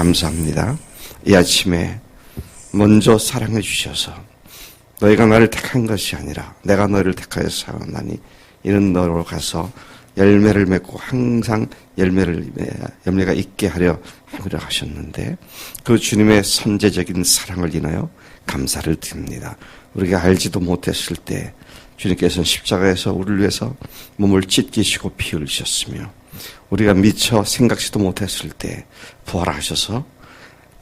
감사합니다. 이 아침에 먼저 사랑해 주셔서 너희가 나를 택한 것이 아니라 내가 너희를 택하여 사랑하나니 이는 너로 가서 열매를 맺고 항상 열매가 있게 하려 함이라 하셨는데 그 주님의 선제적인 사랑을 인하여 감사를 드립니다. 우리가 알지도 못했을 때 주님께서는 십자가에서 우리를 위해서 몸을 찢기시고 피 흘리셨으며 우리가 미처 생각지도 못했을 때 부활하셔서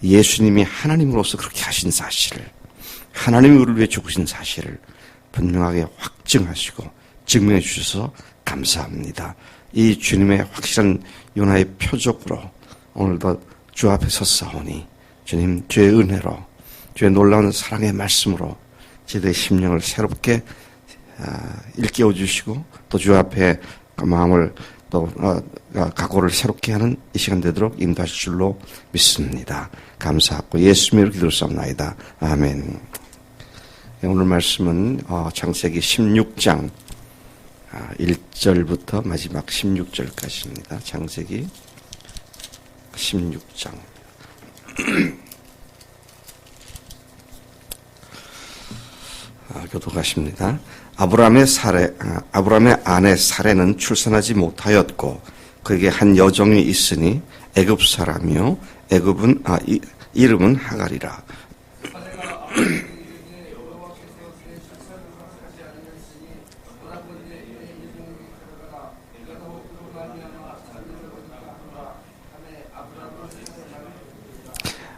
예수님이 하나님으로서 그렇게 하신 사실을, 하나님이 우리를 위해 죽으신 사실을 분명하게 확증하시고 증명해 주셔서 감사합니다. 이 주님의 확실한 윤화의 표적으로 오늘도 주 앞에 섰사오니 주님 주의 은혜로 주의 놀라운 사랑의 말씀으로 저희들의 심령을 새롭게 일깨워 주시고 또 주 앞에 마음을 또 각오를 새롭게 하는 이 시간 되도록 인도하실 줄로 믿습니다. 감사하고 예수님으로 기도했사옵나이다. 아멘. 오늘 말씀은 창세기 16장 1절부터 마지막 16절까지입니다. 창세기 16장 교독하십니다. 아브라함의 아내 사레는 출산하지 못하였고 그에게 한 여종이 있으니 애굽 사람이요 이름은 하갈이라.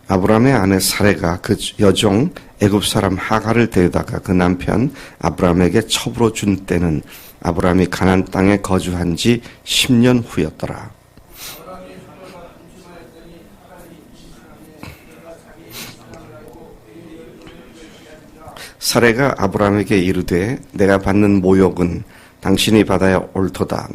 아브라함의 아내 사레가 그 여종 애굽 사람 하갈을 데려다가 그 남편 아브라함에게 첩으로 준 때는 아브라함이 가나안 땅에 거주한 지 10년 후였더라. 사레가 아브라함에게 이르되 내가 받는 모욕은 당신이 받아야 옳도다.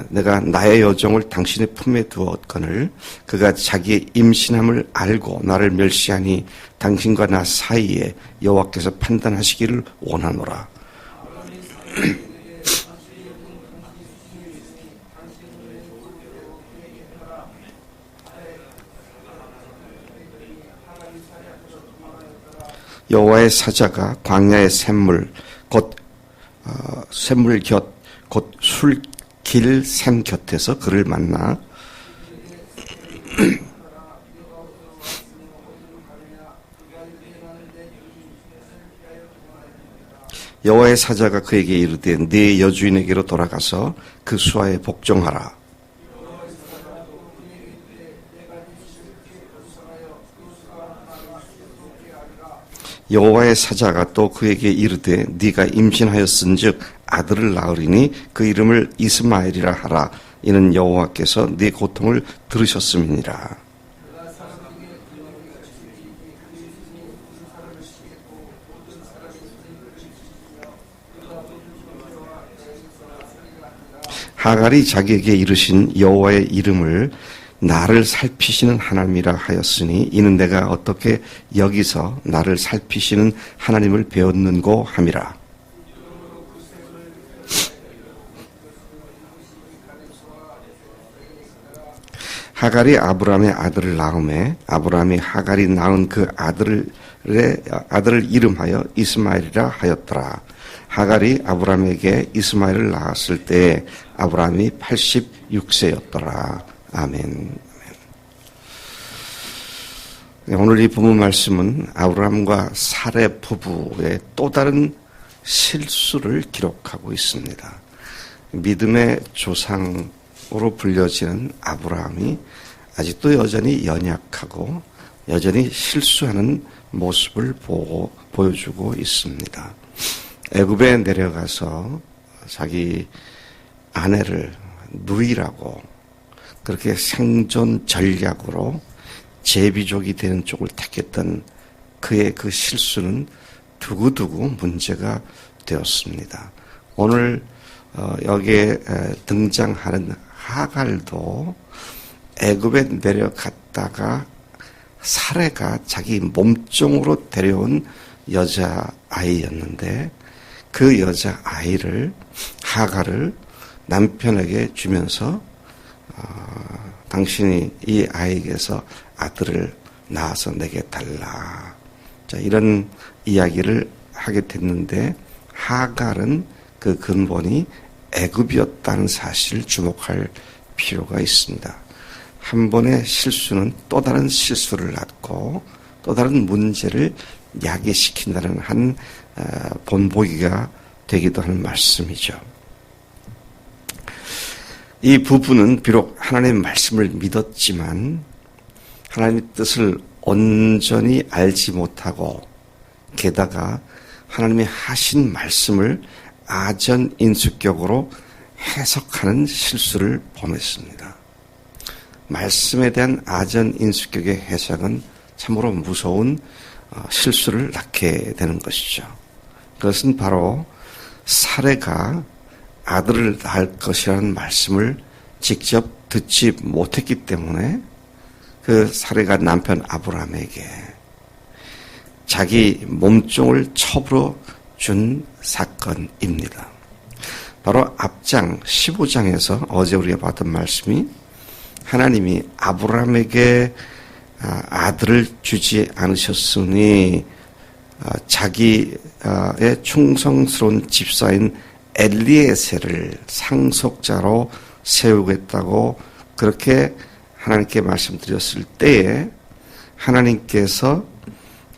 내가 나의 여종을 당신의 품에 두었거늘 그가 자기의 임신함을 알고 나를 멸시하니 당신과 나 사이에 여호와께서 판단하시기를 원하노라. 여호와의 사자가 광야의 샘물 곧 술길 샘 곁에서 그를 만나 여호와의 사자가 그에게 이르되 네 여주인에게로 돌아가서 그 수하에 복종하라. 여호와의 사자가 또 그에게 이르되 네가 임신하였은즉 아들을 낳으리니 그 이름을 이스마엘이라 하라. 이는 여호와께서 네 고통을 들으셨음이니라. 하갈이 자기에게 이르신 여호와의 이름을 나를 살피시는 하나님이라 하였으니 이는 내가 어떻게 여기서 나를 살피시는 하나님을 배웠는고 함이라. 하갈이 아브라함의 아들을 낳음에 아브라함이 하갈이 낳은 그 아들을 이름하여 이스마엘이라 하였더라. 하갈이 아브라함에게 이스마엘을 낳았을 때 아브라함이 86세였더라. 아멘. 오늘 이 본문 말씀은 아브라함과 사레 부부의 또 다른 실수를 기록하고 있습니다. 믿음의 조상으로 불려지는 아브라함이 아직도 여전히 연약하고 여전히 실수하는 모습을 보여주고 있습니다. 애굽에 내려가서 자기 아내를 누이라고 그렇게 생존 전략으로 제비족이 되는 쪽을 택했던 그의 그 실수는 두고두고 문제가 되었습니다. 오늘 여기에 등장하는 하갈도 애굽에 내려갔다가 사레가 자기 몸종으로 데려온 여자아이였는데 그 여자아이를 하갈을 남편에게 주면서 당신이 이 아이에게서 아들을 낳아서 내게 달라. 자, 이런 이야기를 하게 됐는데 하갈은 그 근본이 애굽이었다는 사실을 주목할 필요가 있습니다. 한 번의 실수는 또 다른 실수를 낳고 또 다른 문제를 야기시킨다는 한 본보기가 되기도 하는 말씀이죠. 이 부부는 비록 하나님의 말씀을 믿었지만 하나님의 뜻을 온전히 알지 못하고 게다가 하나님의 하신 말씀을 아전인수격으로 해석하는 실수를 범했습니다. 말씀에 대한 아전인수격의 해석은 참으로 무서운 실수를 낳게 되는 것이죠. 그것은 바로 사레가 아들을 낳을 것이라는 말씀을 직접 듣지 못했기 때문에 그 사레가 남편 아브라함에게 자기 몸종을 첩으로 준 사건입니다. 바로 앞장 15장에서 어제 우리가 봤던 말씀이 하나님이 아브라함에게 아들을 주지 않으셨으니 자기의 충성스러운 집사인 엘리에셀을 상속자로 세우겠다고 그렇게 하나님께 말씀드렸을 때에 하나님께서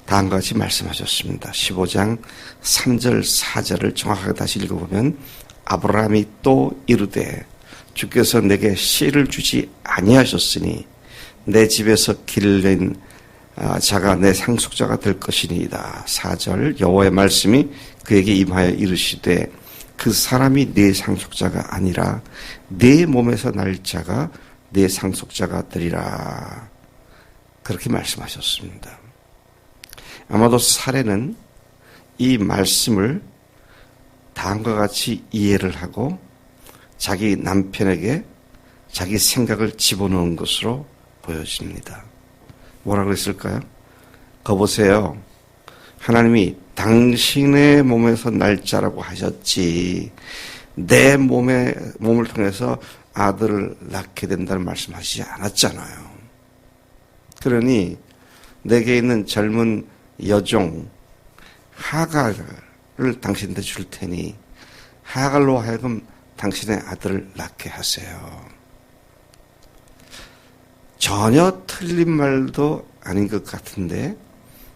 다음과 같이 말씀하셨습니다. 15장 3절 4절을 정확하게 다시 읽어보면 아브라함이 또 이르되 주께서 내게 씨를 주지 아니하셨으니 내 집에서 길른 자가 내 상속자가 될 것이니이다. 4절 여호와의 말씀이 그에게 임하여 이르시되 그 사람이 네 상속자가 아니라 네 몸에서 날 자가 네 상속자가 되리라. 그렇게 말씀하셨습니다. 아마도 사례는 이 말씀을 다음과 같이 이해를 하고 자기 남편에게 자기 생각을 집어넣은 것으로 보여집니다. 뭐라 그랬을까요? 거보세요. 하나님이 당신의 몸에서 날짜라고 하셨지 내 몸을 통해서 아들을 낳게 된다는 말씀하시지 않았잖아요. 그러니 내게 있는 젊은 여종 하갈을 당신한테 줄 테니 하갈로 하여금 당신의 아들을 낳게 하세요. 전혀 틀린 말도 아닌 것 같은데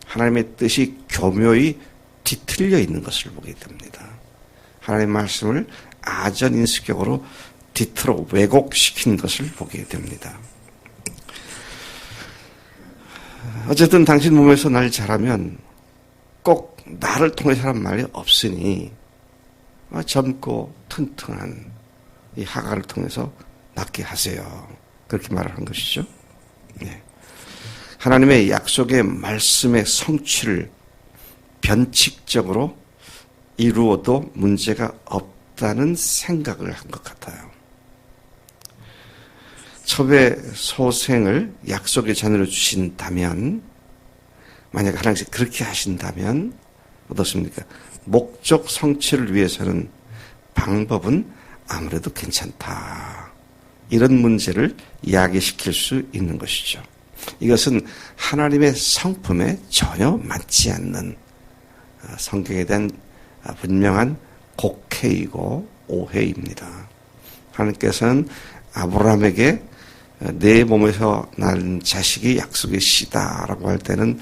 하나님의 뜻이 교묘히 뒤틀려 있는 것을 보게 됩니다. 하나님의 말씀을 아전인수격으로 뒤틀어 왜곡시킨 것을 보게 됩니다. 어쨌든 당신 몸에서 날 자라면 꼭 나를 통해서란 말이 없으니 젊고 튼튼한 이 하갈을 통해서 낳게 하세요. 그렇게 말을 한 것이죠. 네. 하나님의 약속의 말씀의 성취를 변칙적으로 이루어도 문제가 없다는 생각을 한 것 같아요. 첩의 소생을 약속의 자녀로 주신다면, 만약 하나님께서 그렇게 하신다면 어떻습니까? 목적 성취를 위해서는 방법은 아무래도 괜찮다. 이런 문제를 야기시킬 수 있는 것이죠. 이것은 하나님의 성품에 전혀 맞지 않는 성경에 대한 분명한 곡해이고 오해입니다. 하나님께서는 아브라함에게 내 몸에서 난 자식이 약속의 씨다라고 할 때는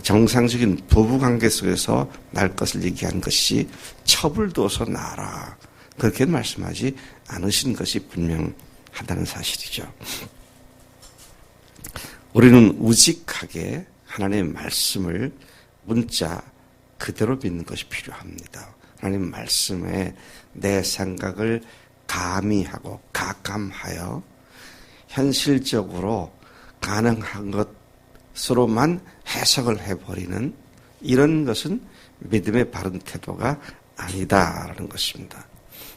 정상적인 부부관계 속에서 날 것을 얘기한 것이 첩을 두어서 낳아라. 그렇게 말씀하지 않으신 것이 분명하다는 사실이죠. 우리는 우직하게 하나님의 말씀을 문자 그대로 믿는 것이 필요합니다. 하나님 말씀에 내 생각을 가미하고 가감하여 현실적으로 가능한 것으로만 해석을 해버리는 이런 것은 믿음의 바른 태도가 아니다라는 것입니다.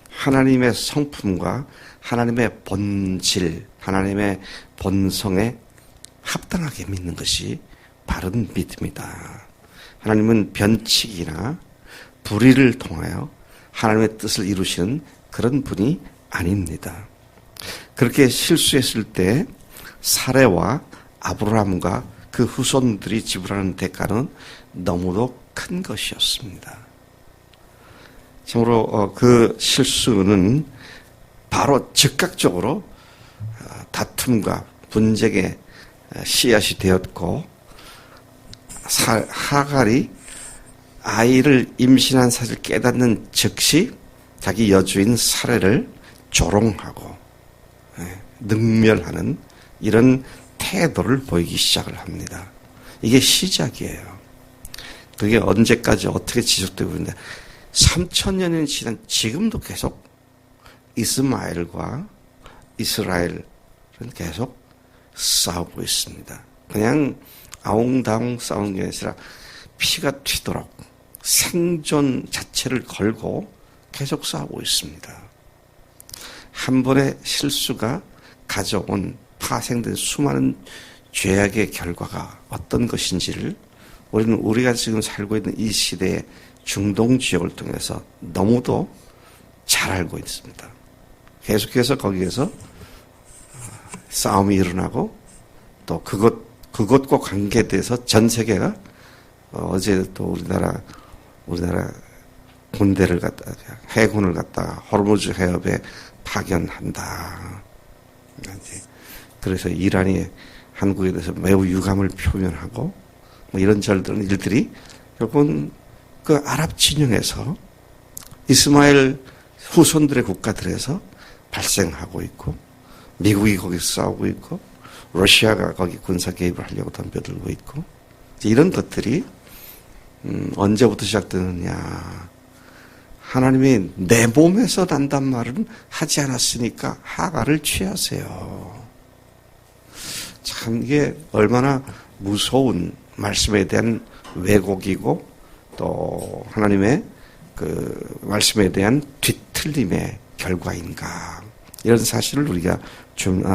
하나님의 성품과 하나님의 본질, 하나님의 본성에 합당하게 믿는 것이 바른 믿음이다. 하나님은 변칙이나 불의를 통하여 하나님의 뜻을 이루시는 그런 분이 아닙니다. 그렇게 실수했을 때 사레와 아브라함과 그 후손들이 지불하는 대가는 너무도 큰 것이었습니다. 참으로 그 실수는 바로 즉각적으로 다툼과 분쟁의 씨앗이 되었고, 하갈이 아이를 임신한 사실을 깨닫는 즉시 자기 여주인 사레를 조롱하고 능멸하는 이런 태도를 보이기 시작을 합니다. 이게 시작이에요. 그게 언제까지 어떻게 지속되고 있는데 3000년이 지난 지금도 계속 이스마엘과 이스라엘은 계속 싸우고 있습니다. 그냥 아웅다웅 싸우는 게 아니라 피가 튀도록 생존 자체를 걸고 계속 싸우고 있습니다. 한 번의 실수가 가져온 파생된 수많은 죄악의 결과가 어떤 것인지를 우리는 우리가 지금 살고 있는 이 시대의 중동 지역을 통해서 너무도 잘 알고 있습니다. 계속해서 거기에서 싸움이 일어나고 또 그것과 관계돼서 전 세계가 어제 또 우리나라 군대를 갖다가 해군을 갖다가 호르무즈 해협에 파견한다. 그래서 이란이 한국에 대해서 매우 유감을 표명하고 뭐 이런저런 일들이 결국은 그 아랍 진영에서 이스마엘 후손들의 국가들에서 발생하고 있고, 미국이 거기서 싸우고 있고, 러시아가 거기 군사 개입을 하려고 덤벼들고 있고, 이런 것들이 언제부터 시작되느냐. 하나님이 내 몸에서 난단 말은 하지 않았으니까 하갈을 취하세요. 참 이게 얼마나 무서운 말씀에 대한 왜곡이고 또 하나님의 그 말씀에 대한 뒤틀림의 결과인가. 이런 사실을 우리가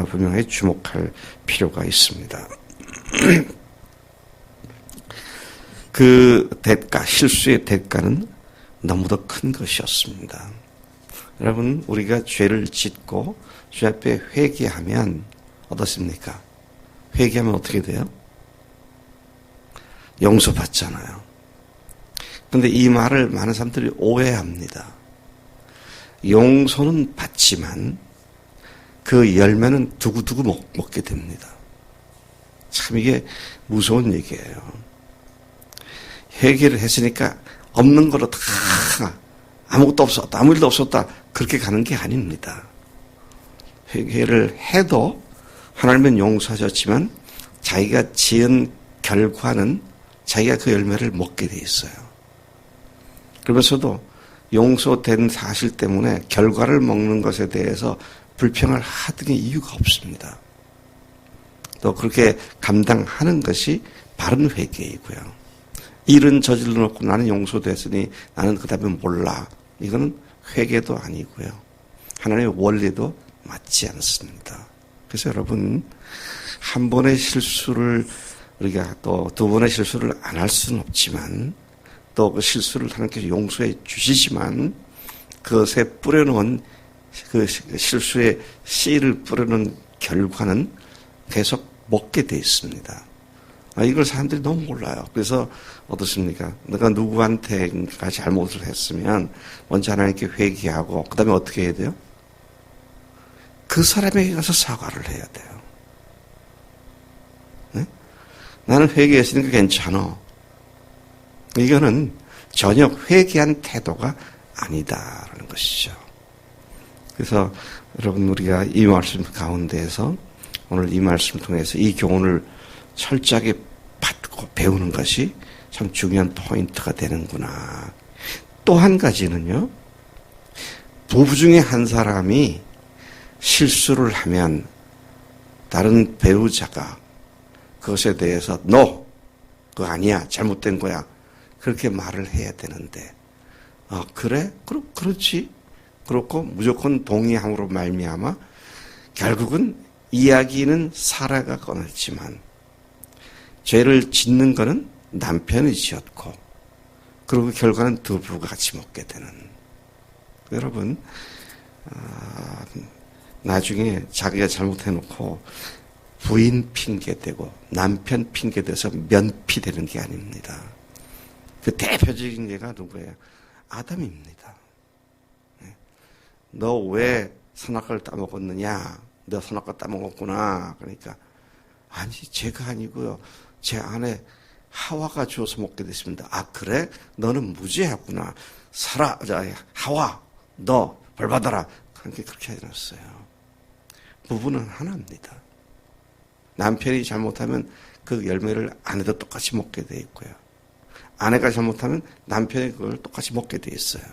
분명히 주목할 필요가 있습니다. 그 대가, 실수의 대가는 너무도 큰 것이었습니다. 여러분, 우리가 죄를 짓고 주 앞에 회개하면 어떻습니까? 회개하면 어떻게 돼요? 용서받잖아요. 그런데 이 말을 많은 사람들이 오해합니다. 용서는 받지만 그 열매는 두고두고 먹게 됩니다. 참 이게 무서운 얘기예요. 회개를 했으니까 없는 거로 다 아무것도 없었다, 아무 일도 없었다 그렇게 가는 게 아닙니다. 회개를 해도 하나님은 용서하셨지만 자기가 지은 결과는 자기가 그 열매를 먹게 돼 있어요. 그러면서도 용서된 사실 때문에 결과를 먹는 것에 대해서 불평을 하등의 이유가 없습니다. 또 그렇게 감당하는 것이 바른 회개이고요. 일은 저질러 놓고 나는 용서됐으니 나는 그 다음에 몰라. 이거는 회개도 아니고요. 하나님의 원리도 맞지 않습니다. 그래서 여러분, 한 번의 실수를 우리가 또 두 번의 실수를 안 할 수는 없지만 또 그 실수를 하나님께서 용서해 주시지만 그것에 뿌려놓은 그 실수의 씨를 뿌려놓은 결과는 계속 먹게 돼 있습니다. 이걸 사람들이 너무 몰라요. 그래서 어떻습니까? 내가 누구한테가 잘못을 했으면 먼저 하나님께 회개하고 그 다음에 어떻게 해야 돼요? 그 사람에게 가서 사과를 해야 돼요. 네? 나는 회개했으니까 괜찮아. 이거는 전혀 회개한 태도가 아니다라는 것이죠. 그래서 여러분, 우리가 이 말씀 가운데에서 오늘 이 말씀을 통해서 이 교훈을 철저하게 받고 배우는 것이 참 중요한 포인트가 되는구나. 또 한 가지는요, 부부 중에 한 사람이 실수를 하면 다른 배우자가 그것에 대해서 너 그거 아니야, 잘못된 거야, 그렇게 말을 해야 되는데, 그래? 그렇지. 그렇고 무조건 동의함으로 말미암아 결국은 이야기는 사라가 꺼냈지만 죄를 짓는 거는 남편이 지었고, 그리고 결과는 두 부부가 같이 먹게 되는. 여러분, 나중에 자기가 잘못해놓고 부인 핑계대고 남편 핑계대서 면피되는 게 아닙니다. 그 대표적인 예가 누구예요? 아담입니다. 너 왜 선악과를 따먹었느냐? 너 선악과 따먹었구나. 그러니까 아니 제가 아니고요. 제 아내 하와가 주어서 먹게 됐습니다. 아 그래? 너는 무죄하구나. 살아, 하와 너 벌 받아라. 그렇게 해놨어요. 부부는 하나입니다. 남편이 잘못하면 그 열매를 아내도 똑같이 먹게 돼 있고요. 아내가 잘못하면 남편이 그걸 똑같이 먹게 돼 있어요.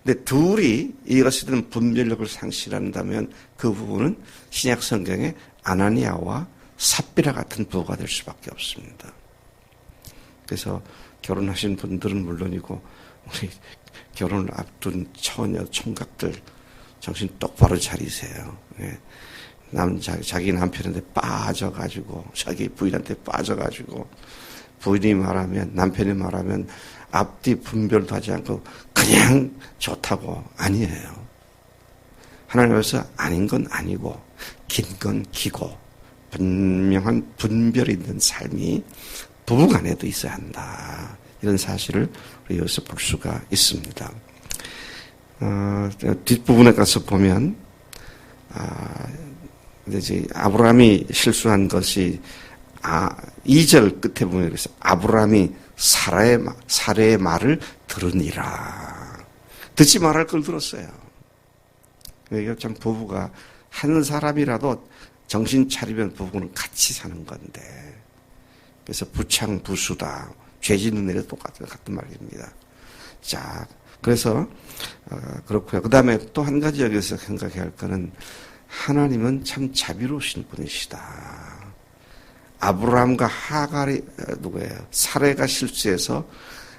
근데 둘이 이것에 대한 분별력을 상실한다면 그 부부는 신약 성경에 아나니아와 삽비라 같은 부부가 될 수밖에 없습니다. 그래서 결혼하신 분들은 물론이고 우리 결혼을 앞둔 처녀 총각들 정신 똑바로 차리세요. 자기 남편한테 빠져가지고 자기 부인한테 빠져가지고 부인이 말하면 남편이 말하면 앞뒤 분별도 하지 않고 그냥 좋다고 아니에요. 하나님께서 아닌 건 아니고 긴 건 기고 분명한 분별이 있는 삶이 부부간에도 있어야 한다. 이런 사실을 우리 여기서 볼 수가 있습니다. 뒷부분에 가서 보면 이제 아브라함이 실수한 것이 2절 끝에 보면 그래서 아브라함이 사례의 말을 들으니라. 듣지 말할 걸 들었어요. 이게 참 부부가 한 사람이라도 정신 차리면 부부는 같이 사는 건데. 그래서 부창부수다. 죄 짓는 일이 똑같은 말입니다. 자, 그래서 그렇고요. 그 다음에 또 한 가지 여기서 생각해야 할 거는 하나님은 참 자비로우신 분이시다. 아브라함과 하갈이 누구예요? 사레가 실수해서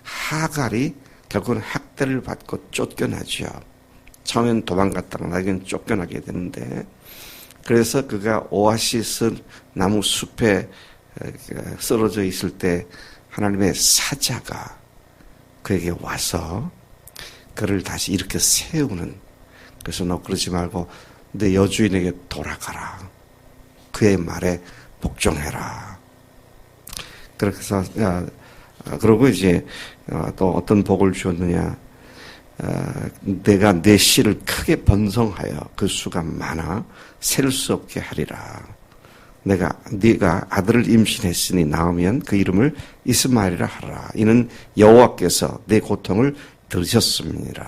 하갈이 결국은 학대를 받고 쫓겨나죠. 처음엔 도망갔다가 나중엔 쫓겨나게 되는데 그래서 그가 오아시스 나무 숲에 쓰러져 있을 때 하나님의 사자가 그에게 와서 그를 다시 이렇게 세우는 그래서 너 그러지 말고 내 여주인에게 돌아가라. 그의 말에 복종해라. 그래서 그러고 이제 또 어떤 복을 주었느냐. 내가 내 씨를 크게 번성하여 그 수가 많아 셀 수 없게 하리라. 네가 아들을 임신했으니 낳으면 그 이름을 이스마엘이라 하라. 이는 여호와께서 내 고통을 들으셨습니다.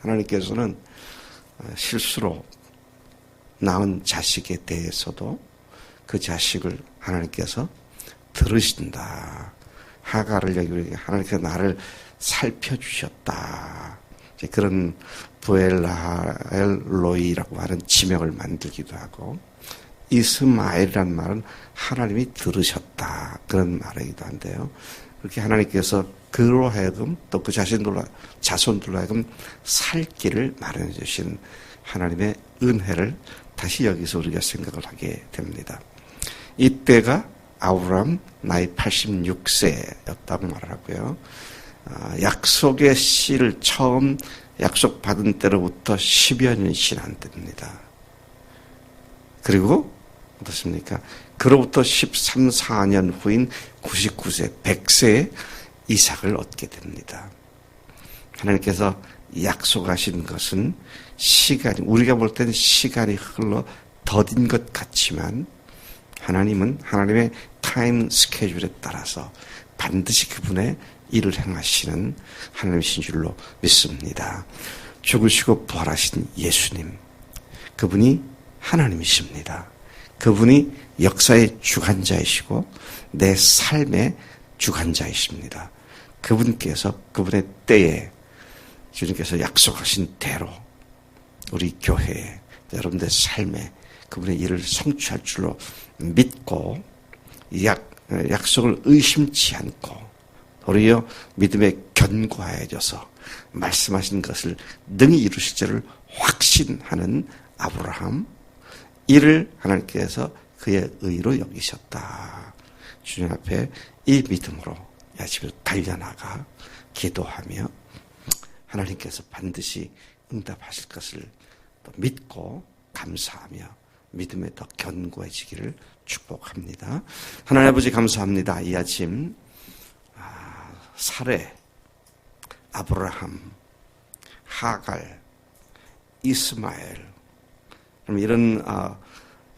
하나님께서는 실수로 낳은 자식에 대해서도 그 자식을 하나님께서 들으신다. 하갈을 여기 하나님께서 나를 살펴주셨다. 그런 부엘라엘로이라고 하는 지명을 만들기도 하고 이스마엘이라는 말은 하나님이 들으셨다. 그런 말이기도 한데요. 그렇게 하나님께서 그로 하여금 또 그 자손들로 하여금 살 길을 마련해 주신 하나님의 은혜를 다시 여기서 우리가 생각을 하게 됩니다. 이때가 아브라함 나이 86세였다고 말을 하고요. 약속의 씨를 처음 약속받은 때로부터 10여 년 지난 때입니다. 그리고 어떻습니까? 그로부터 13, 14년 후인 99세, 100세에 이삭을 얻게 됩니다. 하나님께서 약속하신 것은 우리가 볼 때는 시간이 흘러 더딘 것 같지만 하나님은 하나님의 타임 스케줄에 따라서 반드시 그분의 일을 행하시는 하나님이신 줄로 믿습니다. 죽으시고 부활하신 예수님, 그분이 하나님이십니다. 그분이 역사의 주관자이시고 내 삶의 주관자이십니다. 그분께서 그분의 때에 주님께서 약속하신 대로 우리 교회에 여러분들의 삶에 그분의 일을 성취할 줄로 믿고 약속을 의심치 않고 도리어 믿음에 견고해져서 말씀하신 것을 능히 이루실 줄을 확신하는 아브라함, 이를 하나님께서 그의 의로 여기셨다. 주님 앞에 이 믿음으로 야집을 달려나가 기도하며 하나님께서 반드시 응답하실 것을 믿고 감사하며 믿음에 더 견고해지기를 축복합니다. 하나님 아버지 감사합니다. 이 아침 사레, 아브라함, 하갈, 이스마엘 이런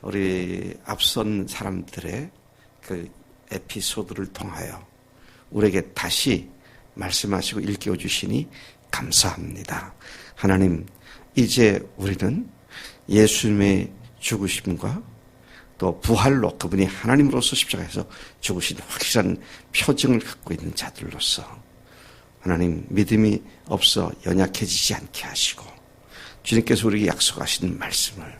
우리 앞선 사람들의 그 에피소드를 통하여 우리에게 다시 말씀하시고 일깨워 주시니 감사합니다. 하나님, 이제 우리는 예수님의 죽으심과 또 부활로 그분이 하나님으로서 십자가에서 죽으신 확실한 표징을 갖고 있는 자들로서 하나님, 믿음이 없어 연약해지지 않게 하시고 주님께서 우리에게 약속하신 말씀을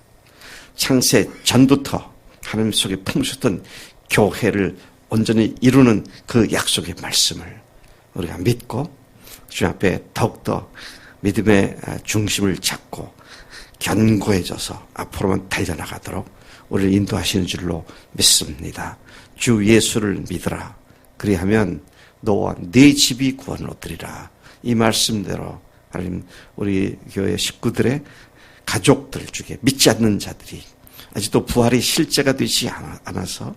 창세 전부터 하나님 속에 품으셨던 교회를 온전히 이루는 그 약속의 말씀을 우리가 믿고 주님 앞에 더욱더 믿음의 중심을 잡고 견고해져서 앞으로만 달려나가도록 우리를 인도하시는 줄로 믿습니다. 주 예수를 믿으라. 그리하면 너와 네 집이 구원을 얻으리라. 이 말씀대로 하나님, 우리 교회 식구들의 가족들 중에 믿지 않는 자들이 아직도 부활이 실제가 되지 않아서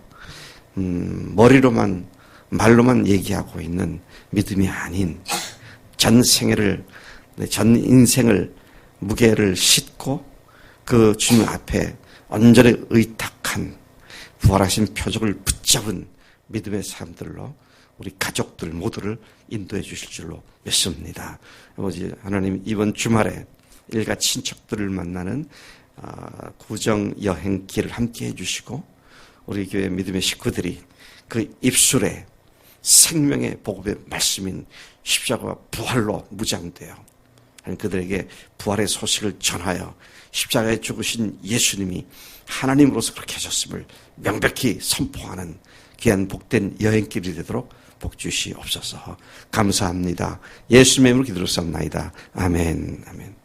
머리로만 말로만 얘기하고 있는 믿음이 아닌 전 인생을 무게를 싣고 그 주님 앞에 온전히 의탁한 부활하신 표적을 붙잡은 믿음의 사람들로 우리 가족들 모두를 인도해 주실 줄로 믿습니다. 아버지 하나님, 이번 주말에 일가 친척들을 만나는 구정 여행길을 함께 해주시고 우리 교회 믿음의 식구들이 그 입술에 생명의 복음의 말씀인 십자가와 부활로 무장되어 그들에게 부활의 소식을 전하여 십자가에 죽으신 예수님이 하나님으로서 그렇게 하셨음을 명백히 선포하는 귀한 복된 여행길이 되도록 복 주시옵소서. 감사합니다. 예수님의 이름으로 기도를 쌉나이다. 아멘. 아멘.